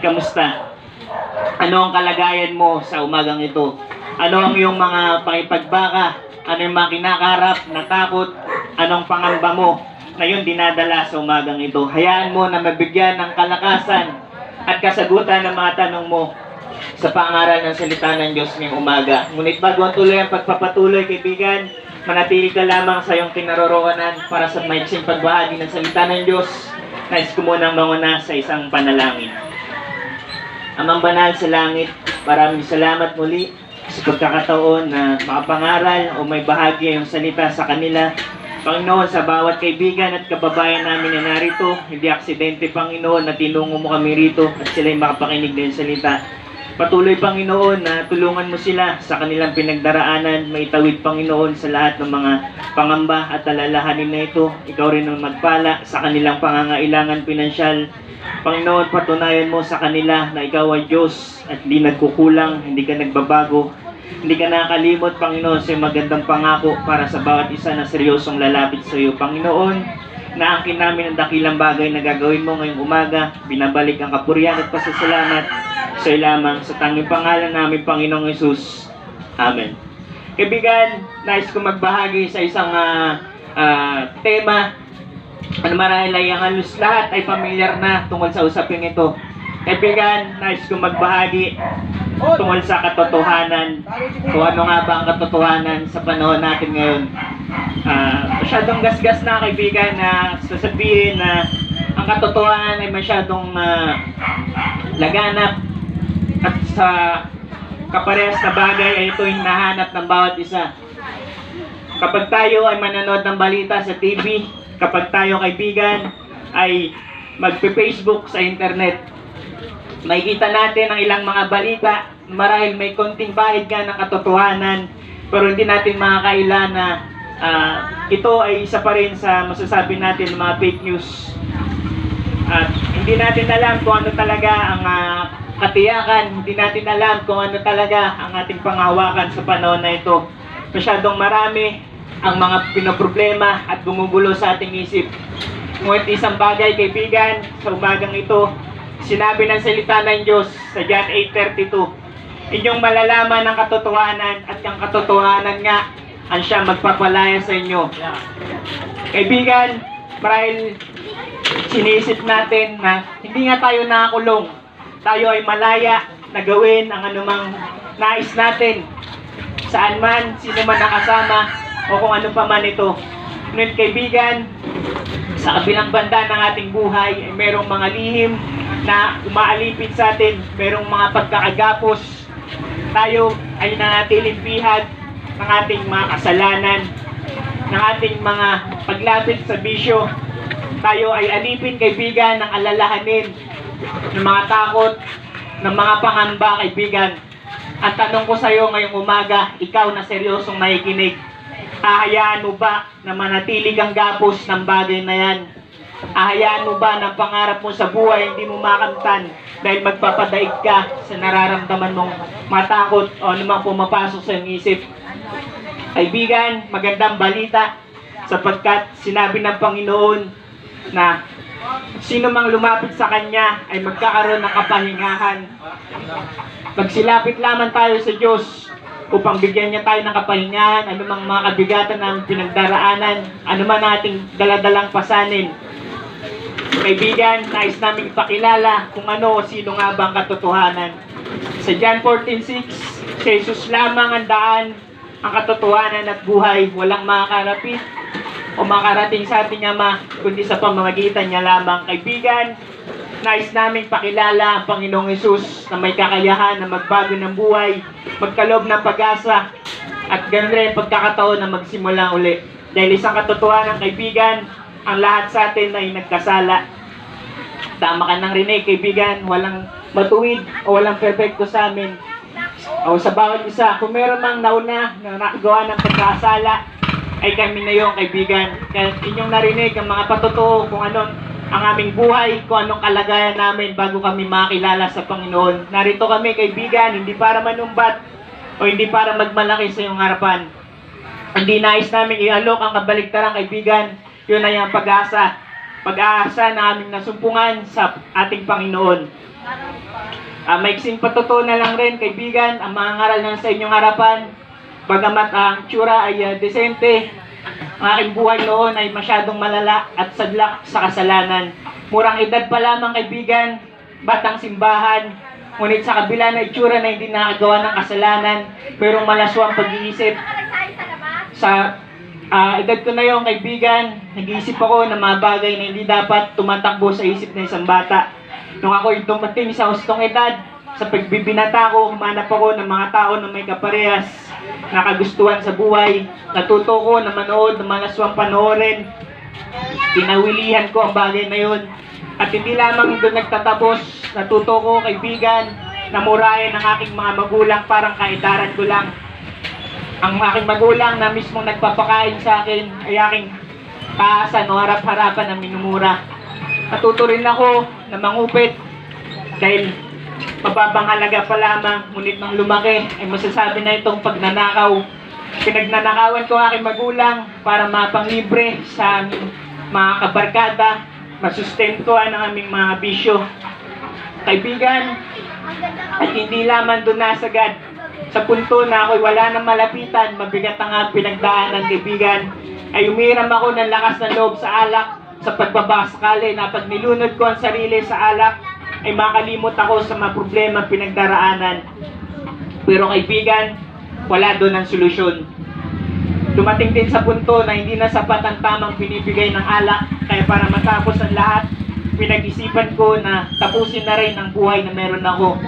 kamusta? Ano ang kalagayan mo sa umagang ito? Ano ang iyong mga pakipagbaka? Ano yung mga kinakaharap, natakot? Anong pangamba mo na yun dinadala sa umagang ito? Hayaan mo na mabigyan ng kalakasan at kasagutan ng mga tanong mo sa pangaral ng salita ng Diyos ngayong umaga. Ngunit bago ang tuloy ang pagpapatuloy, kaibigan, manatili ka lamang sa iyong kinaroroonan para sa maiksing pagbahagi ng salita ng Diyos. Nais ko munang manguna sa isang panalangin. Amang banal sa langit, maraming salamat muli sa pagkakataon na makapangaral o may bahagi yung salita sa kanila. Panginoon, sa bawat kaibigan at kababayan namin na narito, hindi aksidente, Panginoon, na tinungo mo kami rito at sila'y makapakinig ng salita. Patuloy, Panginoon, na tulungan mo sila sa kanilang pinagdaraanan, maitawid, Panginoon, sa lahat ng mga pangamba at alalahanin na ito. Ikaw rin ang magpala sa kanilang pangangailangan pinansyal. Panginoon, patunayan mo sa kanila na ikaw ay Diyos at hindi nagkukulang, hindi ka nagbabago. Hindi ka nakakalimot, Panginoon, sa magandang pangako para sa bawat isa na seryosong lalapit sa iyo. Panginoon, naangkin namin ang dakilang bagay na gagawin mo ngayong umaga. Binabalik ang kapurihan at pasasalamat sa iyo lamang sa tanging pangalan namin, Panginoong Hesus. Amen. Kaibigan, nais ko magbahagi sa isang tema. Marahil ay ang halos lahat ay pamilyar na tungkol sa usaping ito. Kaibigan, nais ko magbahagi tungkol sa katotohanan. Kung ano nga ba ang katotohanan sa panahon natin ngayon. Masyadong gasgas na, kaibigan, na sasabihin na ang katotohanan ay masyadong laganap at sa kaparehas na bagay ay ito yung nahanap ng bawat isa. Kapag tayo ay manonood ng balita sa TV, kapag tayo, kaibigan, ay magpe-Facebook sa internet, makikita natin ang ilang mga balita, marahil may konting bahid nga ng katotohanan, pero hindi natin makakaila na ito ay isa pa rin sa masasabi natin mga fake news. At hindi natin alam kung ano talaga ang katiyakan, hindi natin alam kung ano talaga ang ating panghawakan sa panahon na ito. Masyadong marami ang mga pinoproblema at gumugulo sa ating isip. Ngunit isang bagay, kaibigan, sa umagang ito, sinabi ng salita ng Diyos sa John 8:32, inyong malalaman ang katotohanan at ang katotohanan nga ang siya magpapalaya sa inyo. Kaibigan, marahil sinisip natin na hindi nga tayo nakakulong. Tayo ay malaya na gawin ang anumang nais natin. Saan man, sino man nakasama, o kung ano pa man ito. Ngunit kaibigan, sa kabilang banda ng ating buhay ay merong mga lihim na umaalipin sa atin, merong mga pagkakagapos. Tayo ay nanatiling bihag ng ating mga kasalanan, ng ating mga paglapit sa bisyo. Tayo ay alipin, kaibigan, ng alalahanin, ng mga takot, ng mga pangamba, kaibigan. Ang tanong ko sa iyo ngayong umaga, ikaw na seryosong nakikinig, hahayaan mo ba na manatili kang gapos ng bagay na yan? Hahayaan mo ba na pangarap mo sa buhay hindi mo makamtan dahil magpapadaig ka sa nararamdaman mong matakot o anumang pumapasok sa iyong isip? Kaibigan, magandang balita sapagkat sinabi ng Panginoon na sino mang lumapit sa Kanya ay magkakaroon ng kapahingahan. Magsilapit lamang tayo sa Diyos upang bigyan niya tayo ng kapahingahan, anumang mga kabigatan ng pinagdaraanan, anuman nating daladalang pasanin. Kaibigan, nais namin ipakilala kung ano o sino nga ba ang katotohanan. Sa John 14:6, si Jesus lamang ang daan, ang katotohanan at buhay. Walang makakarapit o makarating sa ating Ama, kundi sa pamamagitan niya lamang. Kaibigan, nais namin pakilala ang Panginoong Hesus na may kakayahan na magbago ng buhay, magkaloob ng pag-asa, at ganoon rin pagkakataon na magsimula uli. Dahil isang katotohanan, kaibigan, ang lahat sa atin ay nagkasala. Tama ka ng rinig, kaibigan, walang matuwid o walang perfecto sa amin. O sa bawat isa, kung meron mang nauna na nakagawa ng pagkasala, ay kami na yung kaibigan. Kaya inyong narinig ang mga patotoo kung ano ang aming buhay, kung anong kalagayan namin bago kami makilala sa Panginoon. Narito kami, kaibigan, hindi para manumbat o hindi para magmalaki sa iyong harapan. Hindi nais namin ialok ang kabaligtaran, kaibigan. Yun ay ang pag-asa. Pag-aasa na aming nasumpungan sa ating Panginoon. Maiksing patutunan lang rin, kaibigan, ang mga ngaral na sa inyong harapan, bagamat ang tsura ay desente, ang aking buhay noon ay masyadong malala at sadlak sa kasalanan. Murang edad pa lamang, kaibigan, batang simbahan, ngunit sa kabila na itsura na hindi nakagawa ng kasalanan, pero malaswang pag-iisip. Sa edad ko na yon, kaibigan, nag-iisip ako ng mga bagay na hindi dapat tumatakbo sa isip ng isang bata. Nung ako dumating sa hustong edad, sa pagbibinata ko, humanap ako ng mga tao na may kaparehas, nakagustuhan sa buhay, natuto ko na manood ng malaswang panoorin, pinawilihan ko ang bagay na yon. At hindi lamang doon nagtatapos, natuto ko, kaibigan, na murahin ang aking mga magulang, parang kaedaran ko lang. Ang aking magulang na mismong nagpapakain sa akin ay aking taasan o harap-harapan ng minumura. Natuto rin ako na mangupit dahil mababang halaga pa lamang, ngunit nang lumaki ay masasabi na itong pagnanakaw. Pinagnanakawan ko ang aking magulang para mapanglibre sa mga kabarkada, masustentuhan ang aming mga bisyo. Kaibigan, at hindi lamang doon nasagad sa punto na ako'y wala nang malapitan, mabigat ang pinagdaanan, kaibigan, ay umiram ako ng lakas ng loob sa alak, sa pagbabasakali na pag nilunod ko ang sarili sa alak, ay makalimot ako sa mga problema pinagdaraanan. Pero kaibigan, wala doon ang solusyon. Dumating din sa punto na hindi na sapat ang tamang binibigay ng alak, kaya para matapos ang lahat, pinag-isipan ko na tapusin na rin ang buhay na meron ako.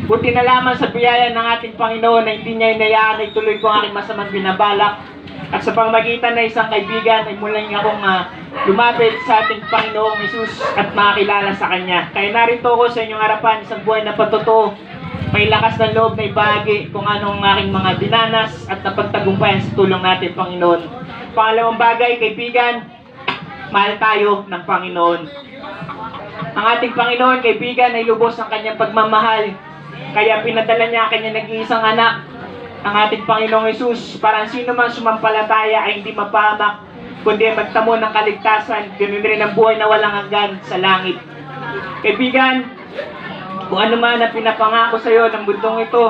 Buti na lamang sa biyaya ng ating Panginoon na hindi niya inayaan ay tuloy ko ang aking masamang binabalak. At sa pangmagitan na isang kaibigan ay muling akong lumapit sa ating Panginoong Hesus at makakilala sa Kanya. Kaya narito ako sa inyong harapan, isang buhay na patotoo, may lakas ng loob na ibahagi kung anong aking mga dinanas at napagtagumpayan sa tulong natin, Panginoon. Pangalawang bagay, kaibigan, mahal tayo ng Panginoon. Ang ating Panginoon, kaibigan, ay lubos ang Kanyang pagmamahal. Kaya pinadala niya ang Kanyang nag-iisang anak, ang ating Panginoong Hesus, para sino man sumampalataya ay hindi mapahamak, kundi magtamo ng kaligtasan, ganoon rin ang buhay na walang hanggan sa langit. Kaibigan, kung ano man ang pinapangako sa iyo ng mundong ito,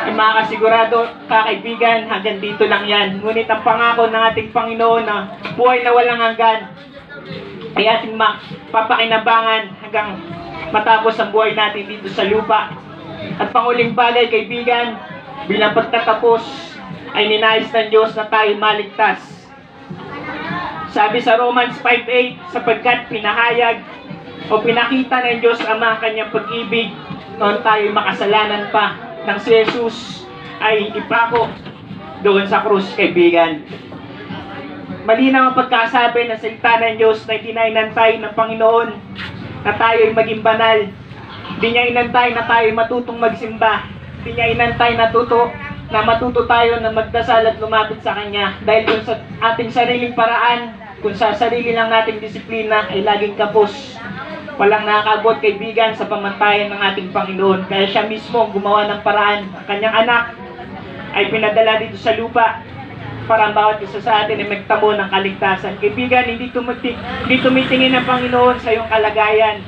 ay makakasigurado ka, kaibigan, hanggang dito lang yan. Ngunit ang pangako ng ating Panginoon na buhay na walang hanggan ay ating papakinabangan hanggang matapos ang buhay natin dito sa lupa. At panguling bagay, kaibigan, bilang pagtatapos ay ninais ng Diyos na tayo maligtas. Sabi sa Romans 5:8, sapagkat pinahayag o pinakita ng Diyos Ama ang Kanyang pag-ibig noon tayo makasalanan pa, nang si Jesus ay ipako doon sa krus, kaibigan. Malinaw ang pagkasabi ng salita ng Diyos na itinay ng Panginoon na tayo ay maging banal. Di niya inantay na tayo matutong magsimba. Di niya inantay na matuto tayo na magdasal at lumapit sa Kanya. Dahil kung sa ating sariling paraan, kung sa sarili lang nating disiplina, ay laging kapos. Walang nakakabot, kaibigan, sa pamantayan ng ating Panginoon. Kaya siya mismo ang gumawa ng paraan. Ang Kanyang anak ay pinadala dito sa lupa para ang bawat isa sa atin ay magtamo ng kaligtasan. Kaibigan, hindi tumitingin ang Panginoon sa iyong kalagayan.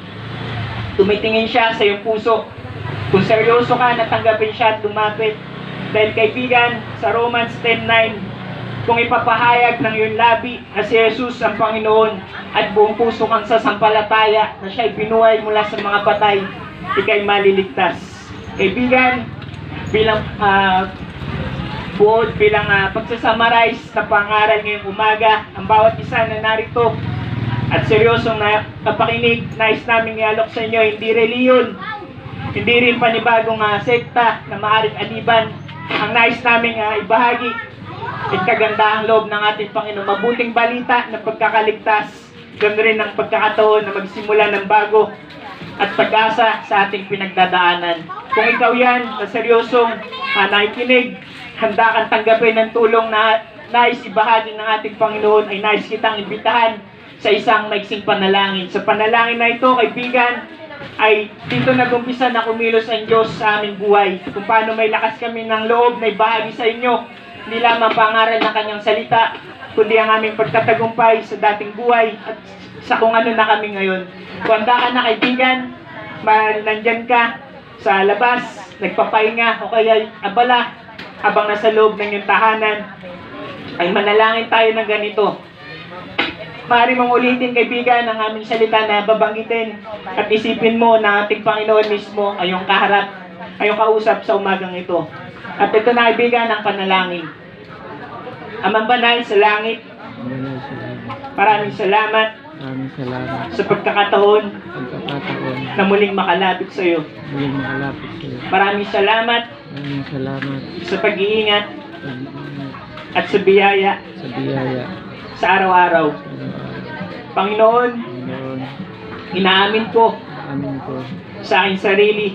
Tumitingin siya sa iyong puso. Kung seryoso ka, natanggapin siya at lumapit. Dahil kaibigan, sa Romans 10:9, kung ipapahayag ng iyong labi na si Jesus ang Panginoon at buong puso kang sasampalataya na siya ay binuhay mula sa mga patay, ika'y maliligtas. Kaibigan, bilang pagsasummarize na pangaral ngayong umaga, ang bawat isa na narito at seryosong napakinig, nais namin ialok sa inyo, hindi reliyon, hindi rin panibagong sekta na maaaring aliban. Ang nais namin ibahagi ay kagandahang loob ng ating Panginoon, mabuting balita ng pagkakaligtas, ganoon rin ang pagkakataon na magsimula ng bago at pag-asa sa ating pinagdadaanan. Kung ikaw yan na seryosong nakikinig, handa kang tanggapin ng tulong na nais ibahagi ng ating Panginoon, ay nais kitang imbitahan sa isang maiksing panalangin. Sa panalangin na ito, kaibigan, ay dito nag-umpisa na kumilos ang Diyos sa aming buhay. Kung paano may lakas kami ng loob na ibahagi sa inyo, hindi lamang pangaral ng Kanyang salita, kundi ang aming pagtatagumpay sa dating buhay at sa kung ano na kami ngayon. Kung handa ka na, kaibigan, nandyan ka sa labas, nagpapahinga o kaya abala habang nasa loob ng iyong tahanan, ay manalangin tayo ng ganito. Maaari mong ulitin, kaibigan, ang aming salita na babanggitin at isipin mo na ating Panginoon mismo ay yung kaharap, ay yung kausap sa umagang ito. At ito na, kaibigan, ang panalangin. Amang banal sa langit, maraming salamat sa pagkakataon na muling makalapit sa iyo. Maraming salamat sa pag-iingat at sa biyaya sa araw-araw. Panginoon, inaamin ko sa aking sarili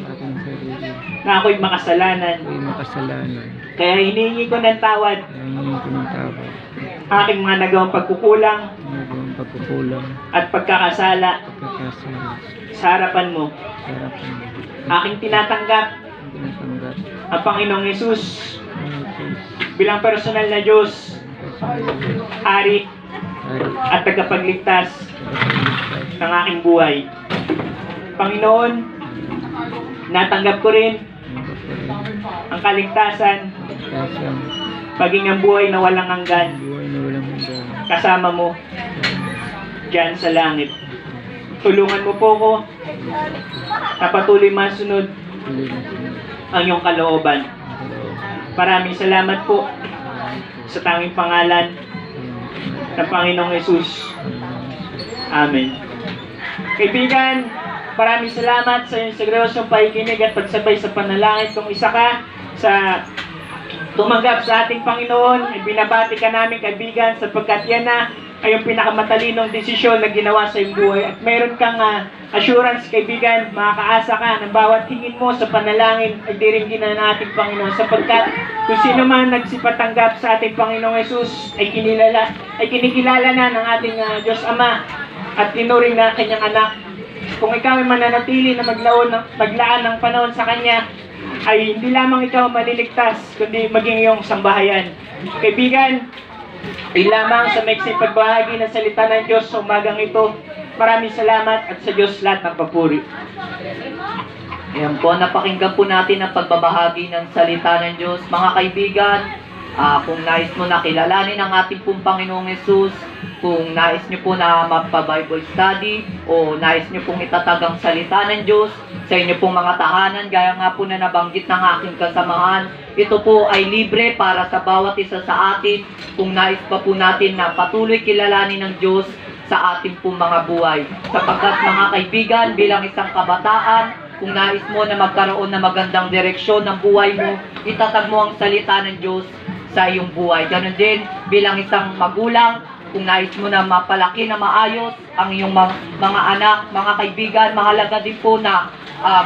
na ako'y makasalanan. Kaya hinihingi ko ng tawad aking mga nagawang pagkukulang at pagkakasala sa harapan mo. Aking tinatanggap ang Panginoong Hesus bilang personal na Diyos, Hari at tagapagligtas ng aking buhay. Panginoon, natanggap ko rin ang kaligtasan, paging ang buhay na walang hanggan kasama mo diyan sa langit. Tulungan mo po ko na patuloy masunod ang iyong kalooban. Maraming salamat po sa tanging pangalan ng Panginoong Hesus. Amen. Kaibigan, maraming salamat sa iyong seryosong pakikinig at pagsabay sa panalangin. Kung isa ka sa tumanggap sa ating Panginoon, ay binabati ka namin, kaibigan, sapagkat yan na ay yung pinakamatalinong desisyon na ginawa sa iyong buhay. At mayroon kang assurance, kaibigan, makakaasa ka ng bawat hingin mo sa panalangin ay diringgin na ng ating Panginoon. Sapagkat kung sino man nagsipatanggap sa ating Panginoong Hesus ay kinikilala na ng ating Diyos Ama at tinuring na kanyang anak. Kung ikaw ay mananatili na maglaan ng panahon sa Kanya, ay hindi lamang ikaw maliligtas, kundi maging iyong sambahayan. Kaibigan, ay lamang sa maiksing pagbahagi ng salita ng Diyos sa umagang ito. Maraming salamat at sa Diyos lahat ng papuri. Ayan po, napakinggan po natin ang pagbabahagi ng salita ng Diyos. Mga kaibigan, kung nais mo na kilalanin ang ating pong Panginoong Hesus, kung nais nyo po na magpa-Bible study, o nais nyo pong itatag ang salita ng Diyos sa inyo pong mga tahanan, gaya nga po na nabanggit ng aking kasamahan, ito po ay libre para sa bawat isa sa atin kung nais pa po natin na patuloy kilalanin ng Diyos sa ating pong mga buhay. Sapagkat mga kaibigan, bilang isang kabataan, kung nais mo na magkaroon ng magandang direksyon ng buhay mo, itatag mo ang salita ng Diyos sa iyong buhay. Ganon din, bilang isang magulang, kung nais mo na mapalaki na maayos ang iyong mga anak, mga kaibigan, mahalaga din po na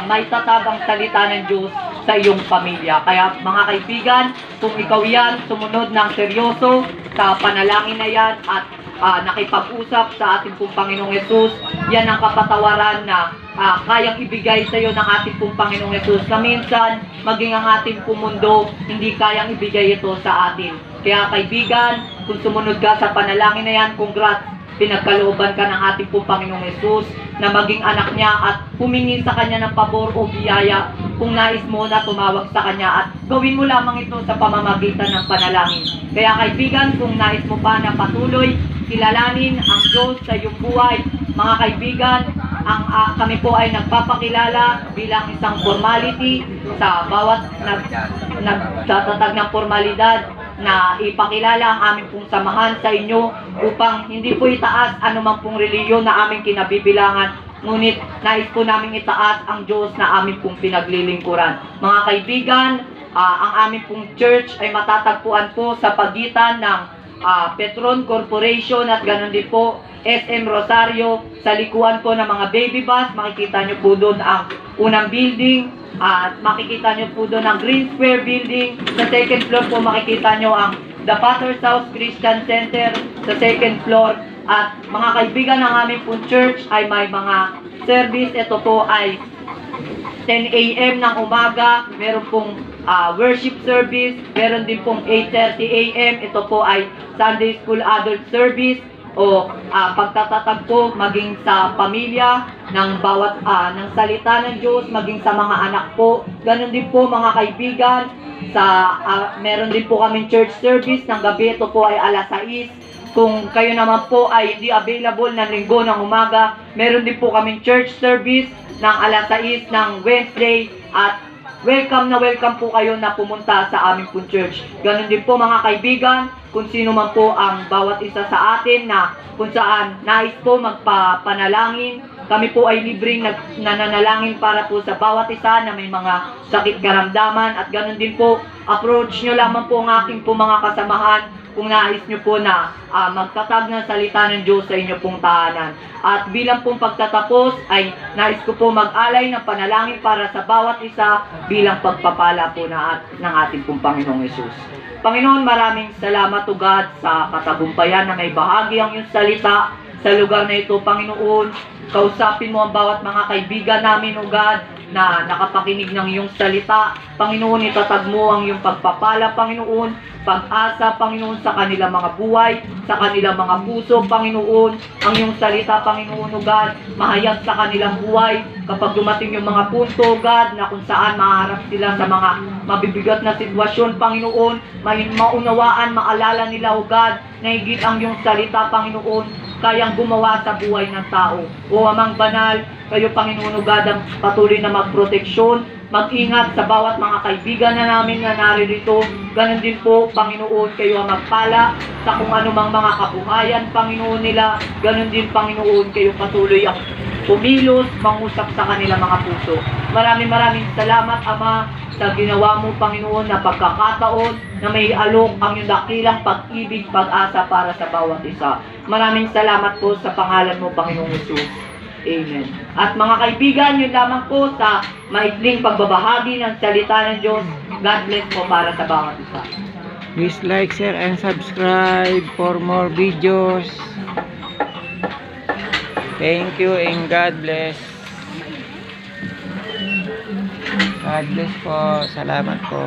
may tatag ang salita ng Diyos sa iyong pamilya. Kaya mga kaibigan, kung ikaw yan, sumunod ng seryoso sa panalangin na yan at nakipag-usap sa ating pong Panginoong Hesus, yan ang kapatawaran na kayang ibigay sa iyo ng ating pong Panginoong Hesus, na minsan maging ang ating pong mundo hindi kayang ibigay ito sa atin. Kaya kaibigan, kung sumunod ka sa panalangin na yan, congrats, pinagkalooban ka ng ating pong Panginoong Hesus na maging anak niya at humingi sa kanya ng pabor o biyaya kung nais mo na tumawag sa kanya, at gawin mo lamang ito sa pamamagitan ng panalangin. Kaya kaibigan, kung nais mo pa na patuloy kilalanin ang Diyos sa iyong buhay, mga kaibigan, kami po ay nagpapakilala bilang isang formality sa bawat nagtatatag ng formalidad na ipakilala ang aming pong samahan sa inyo upang hindi po itaas anumang pong reliyon na aming kinabibilangan, ngunit nais po namin itaas ang Diyos na aming pong pinaglilingkuran. Mga kaibigan, ang aming pong church ay matatagpuan po sa pagitan ng Petron Corporation at ganoon din po SM Rosario. Sa likuan po ng mga baby bus, makikita nyo po doon ang unang building at makikita nyo po doon ang Green Square building. Sa second floor po makikita nyo ang The Father's House Christian Center sa second floor. At mga kaibigan, ng aming pong church ay may mga service. Ito po ay 10 a.m. ng umaga, meron pong worship service, meron din pong 8:30 a.m. Ito po ay Sunday School Adult Service. o pagtatatag po maging sa pamilya ng bawat ng salita ng Diyos, maging sa mga anak po. Ganon din po mga kaibigan, meron din po kaming church service ng gabi. Ito po ay alas 6. Kung kayo naman po ay hindi available ng linggo ng umaga, meron din po kaming church service ng alas 6 ng Wednesday, at welcome na welcome po kayo na pumunta sa aming po church. Ganon din po mga kaibigan, kung sino man po ang bawat isa sa atin na kung saan nais po magpapanalangin, kami po ay libreng nananalangin para po sa bawat isa na may mga sakit karamdaman, at ganon din po, approach nyo lamang po ang aking po mga kasamahan kung nais nyo po na magtatag ng salita ng Diyos sa inyo pong tahanan. At bilang pong pagtatapos ay nais ko po mag-alay ng panalangin para sa bawat isa bilang pagpapala po ng ating pong Panginoong Hesus. Panginoon, maraming salamat o God sa katagumpayan na may bahagi ang iyong salita sa lugar na ito. Panginoon, kausapin mo ang bawat mga kaibigan namin o God na nakapakinig ng iyong salita. Panginoon, itatag mo ang iyong pagpapala, Panginoon, pag-asa, Panginoon, sa kanilang mga buhay, sa kanilang mga puso, Panginoon, ang iyong salita, Panginoon, o God, mahayag sa kanilang buhay, kapag dumating yung mga punto, God, na kung saan maharap sila sa mga mabibigat na sitwasyon, Panginoon, maunawaan, maalala nila, o God, na higit ang iyong salita, Panginoon, kayang gumawa sa buhay ng tao. O Amang Banal, kayo, Panginoon, o God, ang patuloy na magproteksyon, mag-ingat sa bawat mga kaibigan na namin na naririto. Ganon din po, Panginoon, kayo ang magpala sa kung anumang mga kabuhayan, Panginoon nila. Ganon din, Panginoon, kayo patuloy ang pumilos, mangusap sa kanilang mga puso. Maraming salamat, Ama, sa ginawa mo, Panginoon, na pagkakataon na may alok ang iyong dakilang pag-ibig, pag-asa para sa bawat isa. Maraming salamat po sa pangalan mo, Panginoong Hesus. Amen. At mga kaibigan, yun lamang po sa maikling pagbabahagi ng salita ng Diyos. God bless po para sa bawat isa. Please like, share, and subscribe for more videos. Thank you and God bless. God bless po. Salamat po.